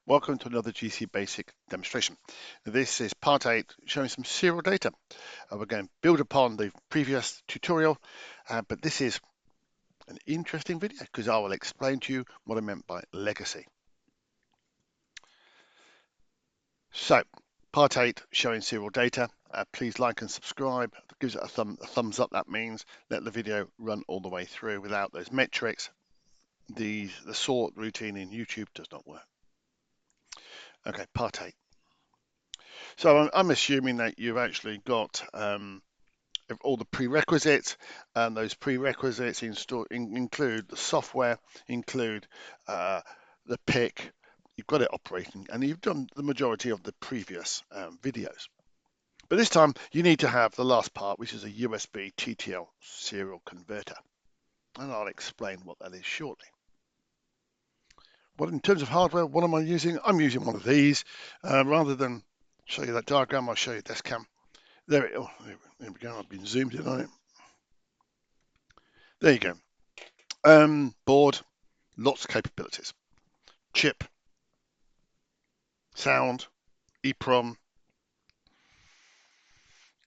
Welcome to another GC Basic demonstration. This is part 8 showing some serial data. We're going to build upon the previous tutorial, but this is an interesting video because I will explain to you what I meant by legacy. So, part 8 showing serial data. Please like and subscribe. If it gives it a thumbs up, that means let the video run all the way through. Without those metrics, the sort routine in YouTube does not work. Okay, part 8. So I'm assuming that you've actually got all the prerequisites, and those prerequisites include the software, include the PIC. You've got it operating, and you've done the majority of the previous videos. But this time, you need to have the last part, which is a USB TTL serial converter. And I'll explain what that is shortly. But in terms of hardware, what am I using? I'm using one of these. Rather than show you that diagram, I'll show you this cam. There we go. I've been zoomed in on it. There you go. Board, lots of capabilities. Chip, sound, EEPROM,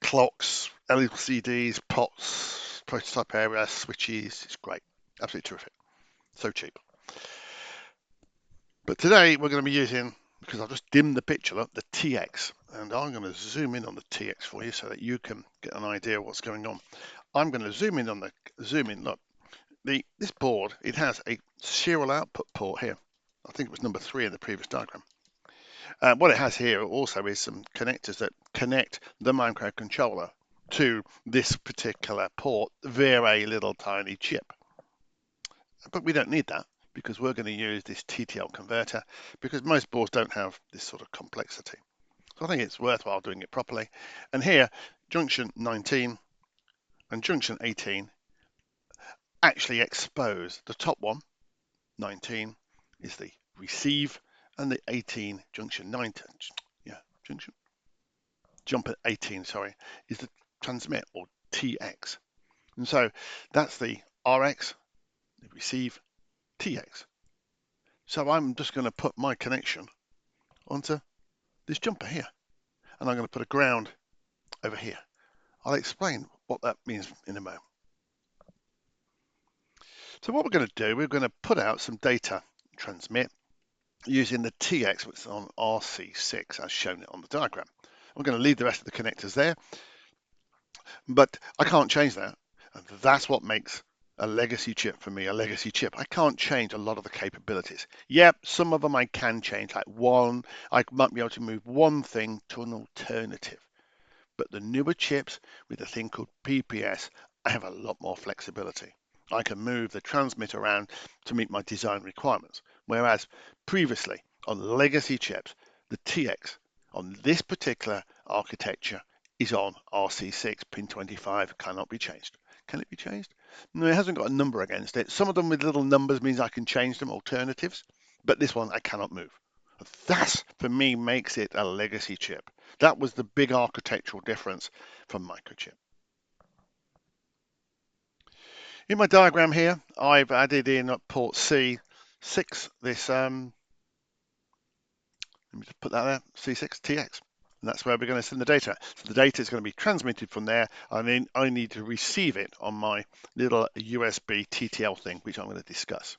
clocks, LCDs, pots, prototype area, switches. It's great. Absolutely terrific. So cheap. But today we're going to be using, because I've just dimmed the picture up, the TX. And I'm going to zoom in on the TX for you so that you can get an idea of what's going on. I'm going to zoom in on the look. This board, it has a serial output port here. I think it was number 3 in the previous diagram. What it has here also is some connectors that connect the microcontroller to this particular port via a little tiny chip. But we don't need that because we're going to use this TTL converter because most boards don't have this sort of complexity. So I think it's worthwhile doing it properly. And here, junction 19 and junction 18 actually expose the top one. 19 is the receive, and the 18 junction 19, jump at 18, sorry, is the transmit, or TX. And so that's the RX, the receive, TX. So I'm just going to put my connection onto this jumper here, and I'm going to put a ground over here. I'll explain what that means in a moment. So what we're going to do, we're going to put out some data transmit using the TX, which is on RC6 as shown on the diagram. We're going to leave the rest of the connectors there, but I can't change that. And that's what makes a legacy chip for me a legacy chip. I can't change a lot of the capabilities. Yep, some of them I can change, like I might be able to move one thing to an alternative. But the newer chips with a thing called PPS, I have a lot more flexibility. I can move the transmit around to meet my design requirements. Whereas previously on legacy chips, the TX on this particular architecture is on RC6, pin 25, cannot be changed. Can it be changed? No, it hasn't got a number against it. Some of them with little numbers means I can change them, alternatives, but this one I cannot move. That, for me, makes it a legacy chip. That was the big architectural difference from microchip. In my diagram here, I've added in at port C6 this, let me just put that there, C6 TX. And that's where we're going to send the data. So the data is going to be transmitted from there, and then I need to receive it on my little USB TTL thing, which I'm going to discuss.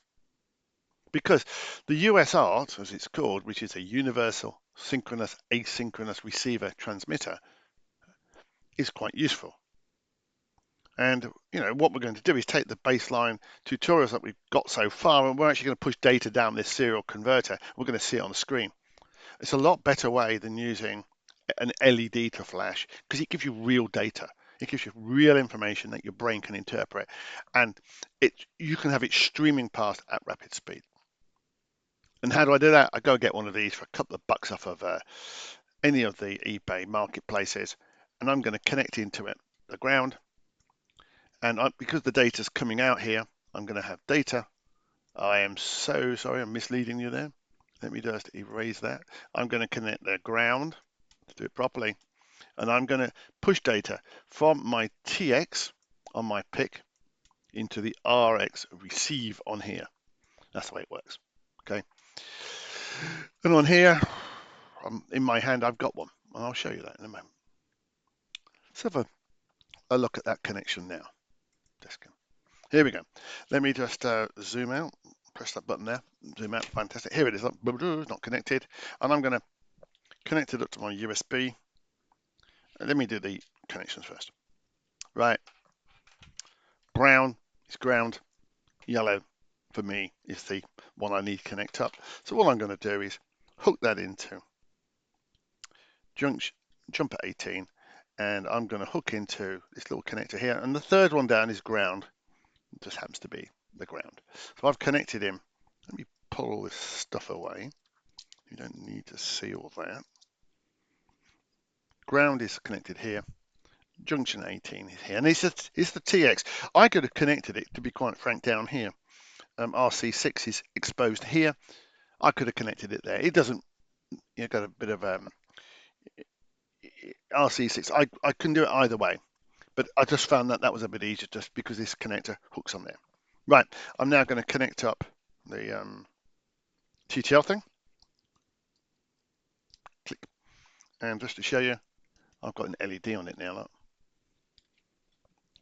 Because the USART, as it's called, which is a universal synchronous asynchronous receiver transmitter, is quite useful. And what we're going to do is take the baseline tutorials that we've got so far, and we're actually going to push data down this serial converter. We're going to see it on the screen. It's a lot better way than using an LED to flash because it gives you real data. It gives you real information that your brain can interpret, and you can have it streaming past at rapid speed. And how do I do that? I go get one of these for a couple of bucks off of any of the eBay marketplaces, and I'm going to connect into it, the ground. And because the data's coming out here, I'm going to have data. I am so sorry, I'm misleading you there. Let me just erase that. I'm going to connect the ground to do it properly. And I'm going to push data from my TX on my PIC into the RX receive on here. That's the way it works. Okay. And on here, in my hand, I've got one, and I'll show you that in a moment. Let's have a look at that connection now. Here we go. Let me just zoom out, press that button there, zoom out, fantastic. Here it is, it's not connected. And I'm going to connect it up to my USB. Let me do the connections first. Right, brown is ground, yellow for me is the one I need to connect up. So what I'm going to do is hook that into jumper 18, and I'm going to hook into this little connector here. And the third one down is ground. It just happens to be the ground. So I've connected him. Let me pull all this stuff away. You don't need to see all that. Ground is connected here. Junction 18 is here. And it's the TX. I could have connected it, to be quite frank, down here. RC6 is exposed here. I could have connected it there. It doesn't, got a bit of RC6. I can do it either way. But I just found that was a bit easier just because this connector hooks on there. Right, I'm now going to connect up the TTL thing. Click. And just to show you, I've got an LED on it now. Look.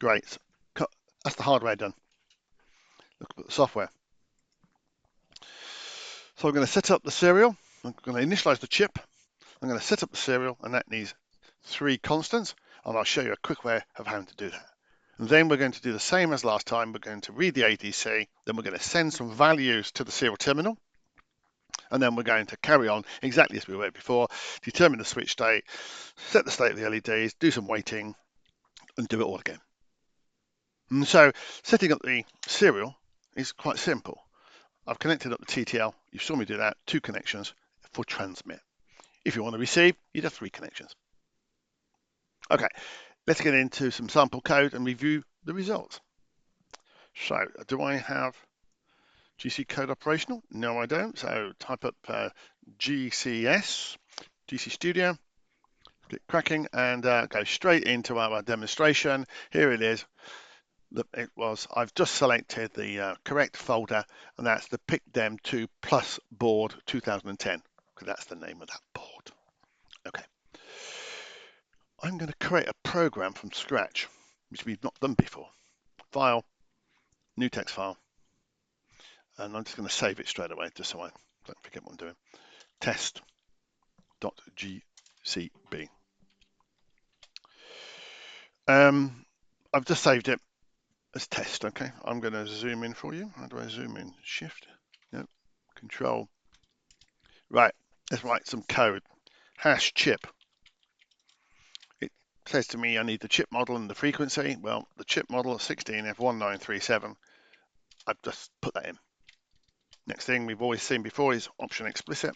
Great. That's the hardware done. Look at the software. So I'm going to set up the serial. I'm going to initialize the chip. I'm going to set up the serial, and that needs 3 constants. And I'll show you a quick way of how to do that. And then we're going to do the same as last time. We're going to read the ADC. Then we're going to send some values to the serial terminal. And then we're going to carry on exactly as we were before, determine the switch state, set the state of the LEDs, do some waiting, and do it all again. And so setting up the serial is quite simple. I've connected up the TTL. You saw me do that, 2 connections for transmit. If you want to receive, you'd have 3 connections. Okay, let's get into some sample code and review the results. So do I have GCCODE operational? No, I don't. So type up GCStudio, click cracking, and go straight into our demonstration. Here it is. I've just selected the correct folder, and that's the PIC16Fxxxx plus board 2010, because that's the name of that board. Okay. I'm going to create a program from scratch, which we've not done before. File, new text file, and I'm just going to save it straight away, just so I don't forget what I'm doing. Test.gcb. I've just saved it as test. Okay, I'm going to zoom in for you. How do I zoom in? Shift. Yep. Control. Right. Let's write some code. Hash chip. It says to me I need the chip model and the frequency. Well, the chip model 16F1937. I've just put that in. Next thing we've always seen before is option explicit.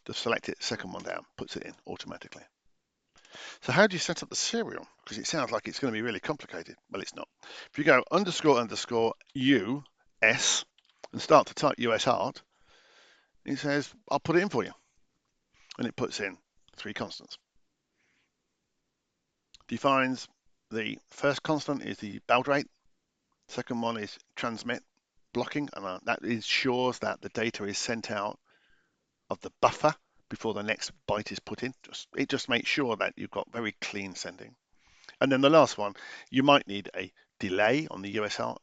Just select it, second one down, puts it in automatically. So how do you set up the serial? Because it sounds like it's going to be really complicated. Well, it's not. If you go __US and start to type USART, it says, I'll put it in for you. And it puts in 3 constants. Defines the first constant is the baud rate. Second one is transmit blocking, and that ensures that the data is sent out of the buffer before the next byte is put in. It just makes sure that you've got very clean sending. And then the last one, you might need a delay on the USART.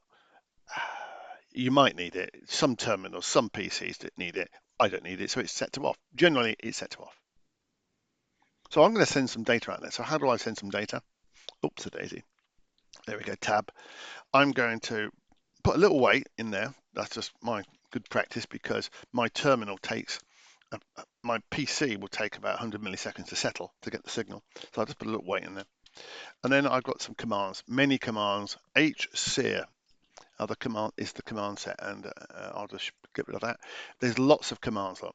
You might need it. Some terminals, some PCs that need it. I don't need it, so it's set to off. Generally, it's set to off. So I'm going to send some data out there. So how do I send some data? Oops, a daisy. There we go, tab. I'm going to put a little wait in there. That's just my good practice because my terminal takes, my PC will take about 100 milliseconds to settle to get the signal. So I'll just put a little wait in there. And then I've got some commands, many commands. HSER is the command set, and I'll just get rid of that. There's lots of commands. Look.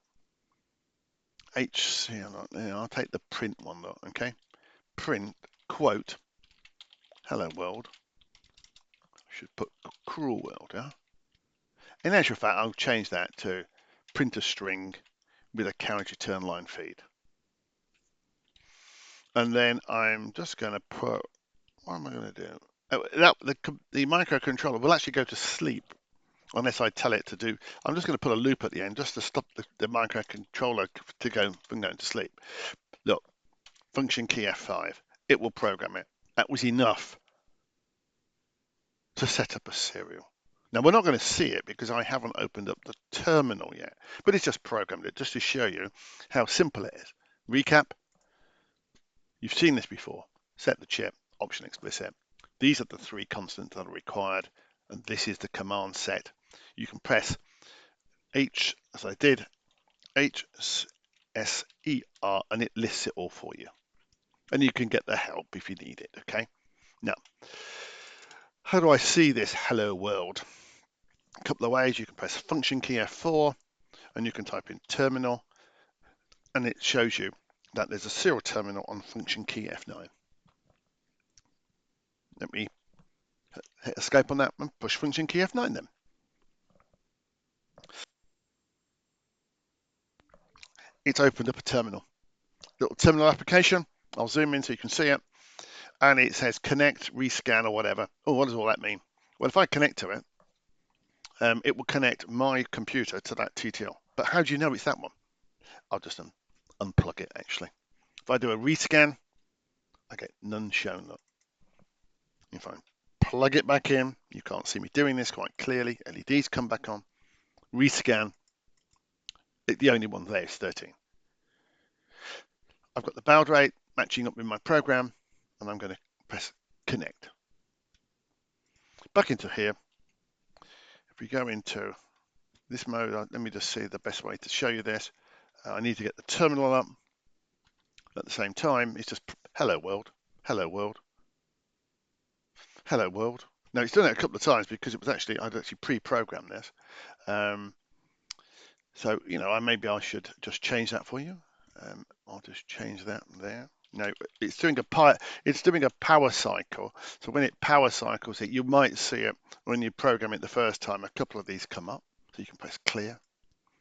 HSER, I'll take the print one, look, okay? Print, quote, hello world. Should put cruel world, yeah? In actual fact, I'll change that to print a string with a carriage return line feed. And then I'm just going to put, what am I going to do? Oh, the microcontroller will actually go to sleep unless I tell it to do. I'm just going to put a loop at the end just to stop the microcontroller from going to sleep. Look, function key F5, it will program it. That was enough to set up a serial. Now we're not going to see it because I haven't opened up the terminal yet, but it's just programmed it just to show you how simple it is. Recap, you've seen this before. Set the chip, option explicit. These are the three constants that are required, and this is the command set. You can press H, as I did, HSER, and it lists it all for you. And you can get the help if you need it, okay? Now, how do I see this hello world? A couple of ways. You can press function key F4, and you can type in terminal, and it shows you that there's a serial terminal on function key F9. Let me hit escape on that and push function key F9 then. It's opened up a terminal. Little terminal application. I'll zoom in so you can see it. And it says connect, rescan, or whatever. Oh, what does all that mean? Well, if I connect to it, it will connect my computer to that TTL. But how do you know it's that one? I'll just unplug it, actually. If I do a rescan, I get none shown. Look. If I plug it back in, you can't see me doing this quite clearly. LEDs come back on. Rescan, the only one there is 13. I've got the baud rate matching up with my program, and I'm going to press connect. Back into here. If we go into this mode, let me just see the best way to show you this. I need to get the terminal up. At the same time, it's just hello world, hello world, hello world. Now it's done it a couple of times because it was actually, I'd actually pre-programmed this. So, you know, maybe I should just change that for you. I'll just change that there. No, it's doing a power cycle. So when it power cycles it, you might see it when you program it the first time. A couple of these come up, so you can press clear.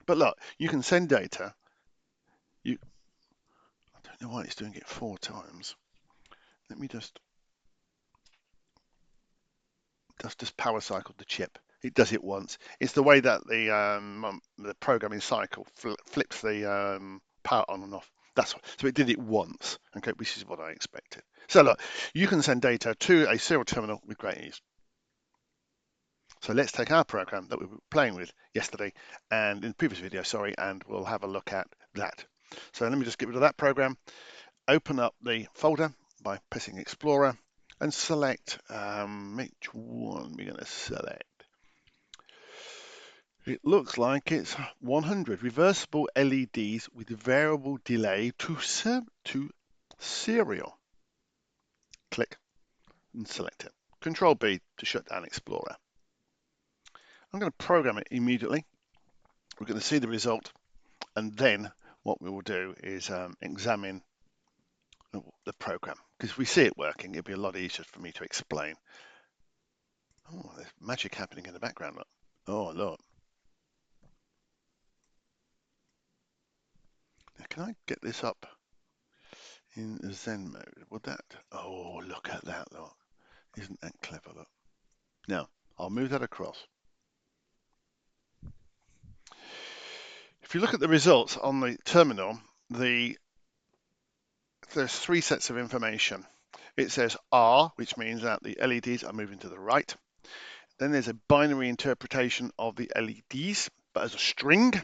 But look, you can send data. I don't know why it's doing it 4 times. Let me just power cycle the chip. It does it once. It's the way that the programming cycle flips the power on and off. So it did it once, okay, which is what I expected. So look, you can send data to a serial terminal with great ease. So let's take our program that we were playing with yesterday and in the previous video, and we'll have a look at that. So let me just get rid of that program, open up the folder by pressing Explorer and select which one we're going to select. It looks like it's 100 reversible LEDs with variable delay to serial. Click and select it. Control B to shut down Explorer. I'm going to program it immediately. We're going to see the result, and then what we will do is examine the program. Because if we see it working, it'll be a lot easier for me to explain. Oh, there's magic happening in the background. Look. Oh, look. Now, can I get this up in Zen mode? Would that? Oh, look at that, look. Isn't that clever, look? Now, I'll move that across. If you look at the results on the terminal, there's 3 sets of information. It says R, which means that the LEDs are moving to the right. Then there's a binary interpretation of the LEDs, but as a string.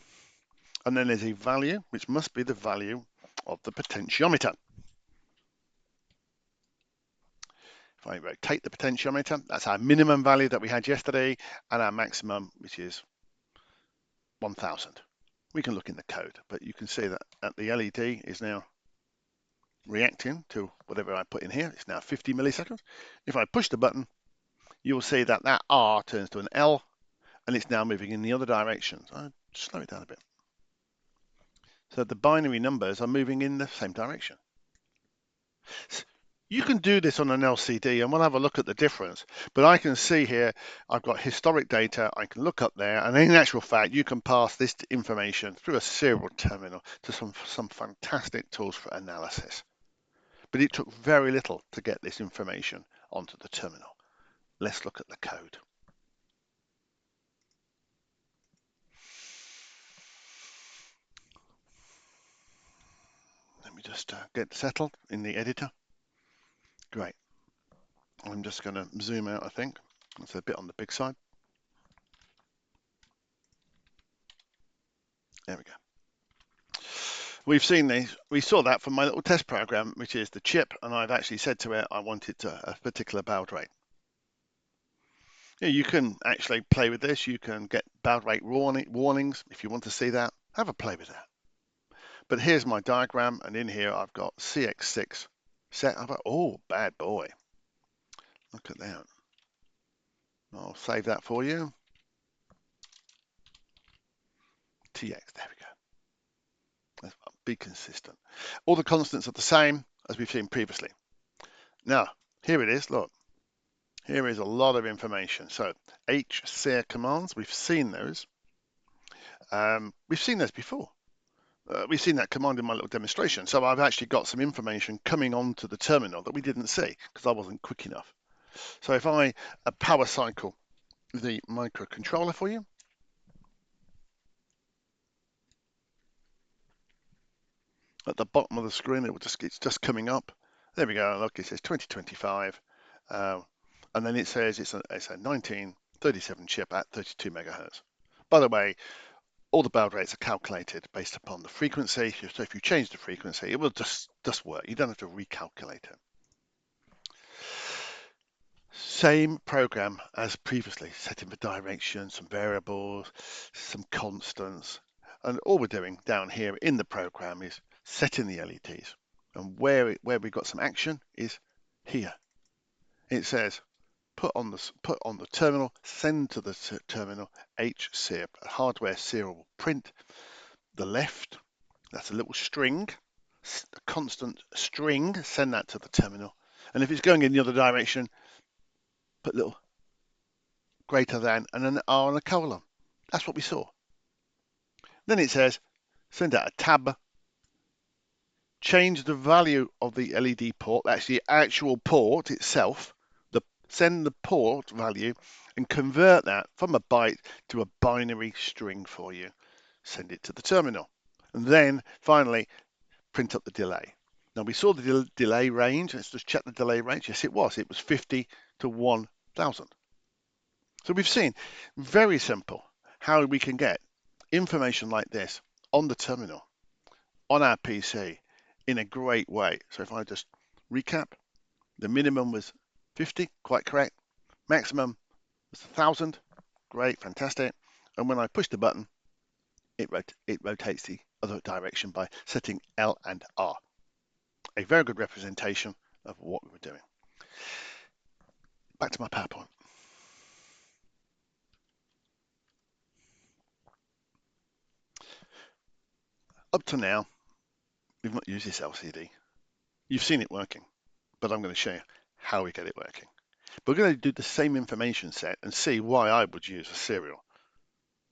And then there's a value, which must be the value of the potentiometer. If I rotate the potentiometer, that's our minimum value that we had yesterday, and our maximum, which is 1000. We can look in the code, but you can see that the LED is now reacting to whatever I put in here. It's now 50 milliseconds. If I push the button, you'll see that that R turns to an L, and it's now moving in the other direction. So I'll slow it down a bit. So the binary numbers are moving in the same direction. You can do this on an LCD, and we'll have a look at the difference. But I can see here, I've got historic data. I can look up there, and in actual fact, you can pass this information through a serial terminal to some fantastic tools for analysis. But it took very little to get this information onto the terminal. Let's look at the code. just get settled in the editor. Great. I'm just going to zoom out, I think. That's a bit on the big side. There we go. We've seen these. We saw that from my little test program, which is the chip, and I've actually said to it I wanted a particular baud rate. Yeah, you can actually play with this. You can get baud rate warnings if you want to see that. Have a play with that. But here's my diagram, and in here I've got CX6 set up. Oh, bad boy. Look at that. I'll save that for you. TX, there we go. Be consistent. All the constants are the same as we've seen previously. Now, here it is, look. Here is a lot of information. So, HCR commands, we've seen those. We've seen those before. We've seen that command in my little demonstration. So I've actually got some information coming onto the terminal that we didn't see because I wasn't quick enough. So if I power cycle the microcontroller for you, at the bottom of the screen, it's just coming up. There we go. Look, it says 2025, and then it says it's a 1937 chip at 32 megahertz. By the way, all the baud rates are calculated based upon the frequency. So if you change the frequency, it will just work. You don't have to recalculate it. Same program as previously, setting the direction, some variables, some constants. And all we're doing down here in the program is setting the LEDs. And where we got some action is here. It says put on the terminal, send to the terminal HCR, a hardware serial print. The left, that's a little string, a constant string, send that to the terminal. And if it's going in the other direction, put little greater than and an R and a colon. That's what we saw. Then it says send out a tab, change the value of the LED port, that's the actual port itself, send the port value and convert that from a byte to a binary string for you. Send it to the terminal. And then finally print up the delay. Now we saw the delay range. Let's just check the delay range. Yes, it was. It was 50 to 1000. So we've seen, very simple, how we can get information like this on the terminal, on our PC, in a great way. So if I just recap, the minimum was 50, quite correct. Maximum was 1000, great, fantastic. And when I push the button, it rotates the other direction by setting L and R. A very good representation of what we were doing. Back to my PowerPoint. Up to now, we've not used this LCD. You've seen it working, but I'm going to show you how we get it working. We're going to do the same information set and see why I would use a serial.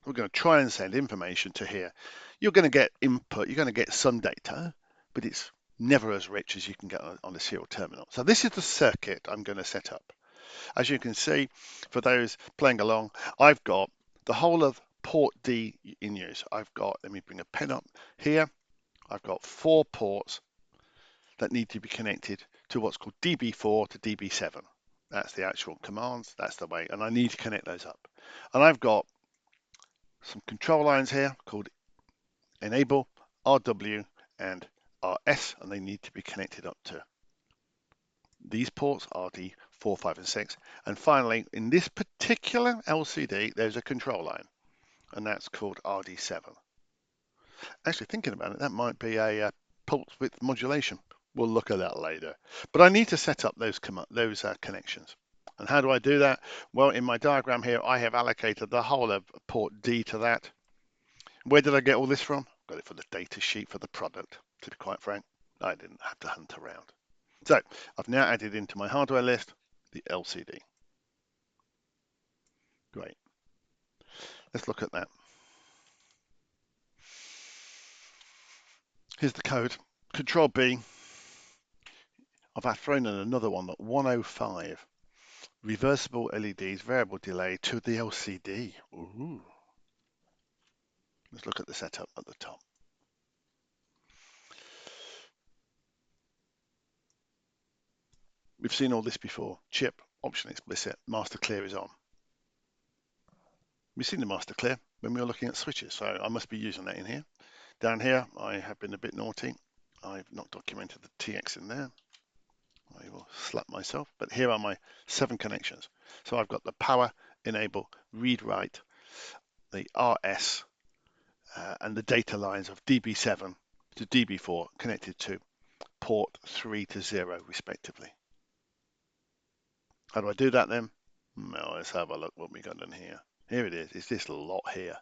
We're going to try and send information to here. You're going to get input, you're going to get some data, but it's never as rich as you can get on a serial terminal. So this is the circuit I'm going to set up. As you can see, for those playing along, I've got the whole of port D in use. I've got, let me bring a pen up here. I've got 4 ports that need to be connected to what's called DB4 to DB7. That's the actual commands, that's the way, and I need to connect those up. And I've got some control lines here called enable, RW, and RS, and they need to be connected up to these ports, RD 4, 5, and 6. And finally, in this particular LCD, there's a control line, and that's called RD7. Actually, thinking about it, that might be a pulse width modulation. We'll look at that later. But I need to set up those connections. And how do I do that? Well, in my diagram here, I have allocated the whole of port D to that. Where did I get all this from? Got it from the data sheet for the product, to be quite frank. I didn't have to hunt around. So I've now added into my hardware list the LCD. Great. Let's look at that. Here's the code. Control B. I've thrown in another one, 105. Reversible LEDs, variable delay to the LCD. Ooh. Let's look at the setup at the top. We've seen all this before. Chip, option explicit, master clear is on. We've seen the master clear when we were looking at switches, so I must be using that in here. Down here, I have been a bit naughty. I've not documented the TX in there. I will slap myself, but here are my 7 connections. So I've got the power, enable, read, write, the RS, and the data lines of DB7 to DB4 connected to port 3 to 0 respectively. How do I do that then? Well, let's have a look what we got in here. Here it is. It's this lot here.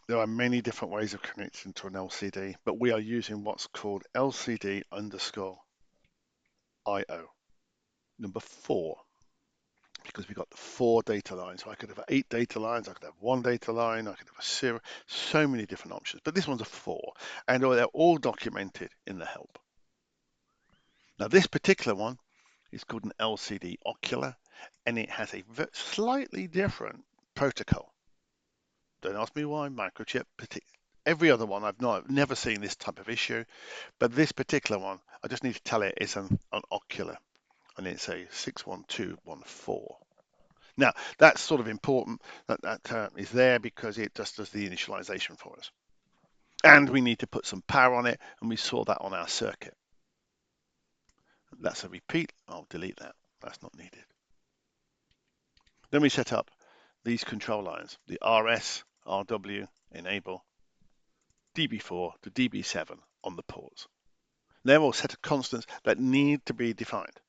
There are many different ways of connecting to an LCD, but we are using what's called LCD underscore IO number 4, because we've got the 4 data lines. So I could have 8 data lines, I could have 1 data line, I could have a 0, so many different options. But this one's a 4, and they're all documented in the help. Now this particular one is called an LCD ocular, and it has a slightly different protocol. Don't ask me why, microchip. Every other one I've never seen this type of issue, but this particular one, I just need to tell it it's an ocular, and it's a 61214. Now that's sort of important that term is there because it just does the initialization for us, and we need to put some power on it, and we saw that on our circuit. That's a repeat. I'll delete that. That's not needed. Then we set up these control lines, the RS, RW, enable, DB4 to DB7 on the ports. They're all set of constants that need to be defined.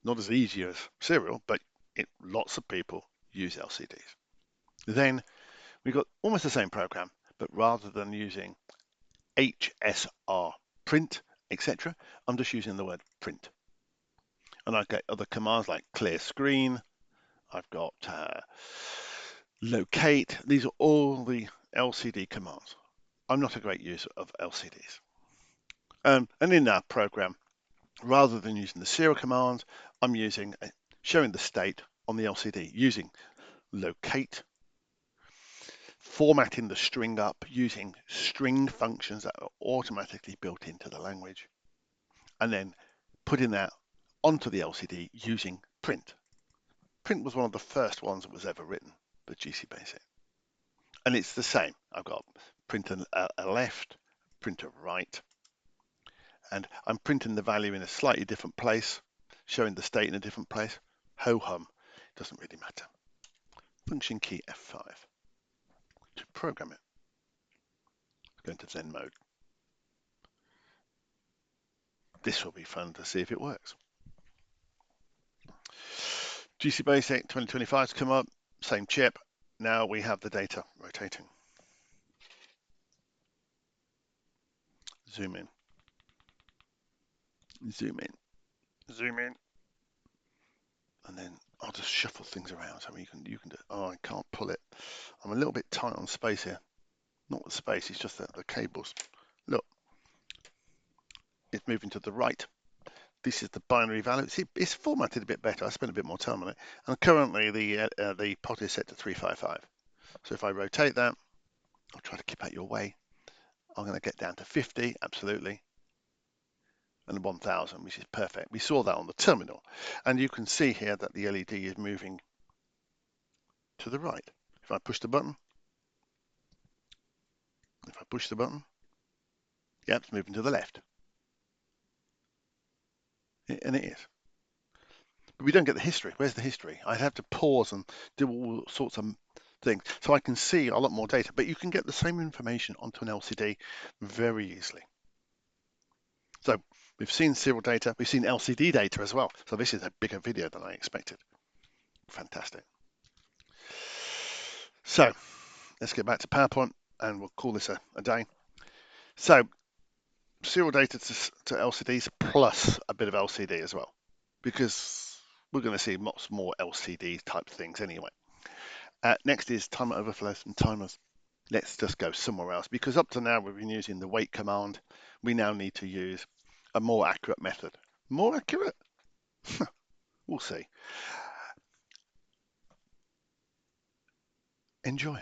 Not as easy as serial, but lots of people use LCDs. Then we've got almost the same program, but rather than using HSR, print, etc., I'm just using the word print. And I get other commands like clear screen. I've got locate. These are all the LCD commands. I'm not a great user of LCDs. And in that program, rather than using the serial commands, I'm using showing the state on the LCD using locate, formatting the string up using string functions that are automatically built into the language, and then putting that onto the LCD using print. Print was one of the first ones that was ever written, the GCBasic. And it's the same. I've got print a left, print a right, and I'm printing the value in a slightly different place, showing the state in a different place. Ho-hum, doesn't really matter. Function key F5 to program it. Go into Zen mode. This will be fun to see if it works. GCBasic 2025 has come up, same chip. Now we have the data rotating. Zoom in. Zoom in. Zoom in. And then I'll just shuffle things around so you can do. Oh, I can't pull it. I'm a little bit tight on space here. Not the space, it's just the cables. Look, it's moving to the right. This is the binary value. See, it's formatted a bit better. I spent a bit more time on it. And currently the pot is set to 355. So if I rotate that, I'll try to keep out your way. I'm going to get down to 50, absolutely. And 1000, which is perfect. We saw that on the terminal. And you can see here that the LED is moving to the right. If I push the button, yeah, it's moving to the left. And it is. But we don't get the history. Where's the history? I have to pause and do all sorts of things. So I can see a lot more data, but you can get the same information onto an LCD very easily. So we've seen serial data, we've seen LCD data as well. So this is a bigger video than I expected. Fantastic. So let's get back to PowerPoint and we'll call this a day. So serial data to LCDs plus a bit of LCD as well, because we're going to see lots more LCD type things anyway. Next is timer overflows and timers. Let's just go somewhere else, because up to now we've been using the wait command. We now need to use a more accurate method. More accurate? We'll see. Enjoy.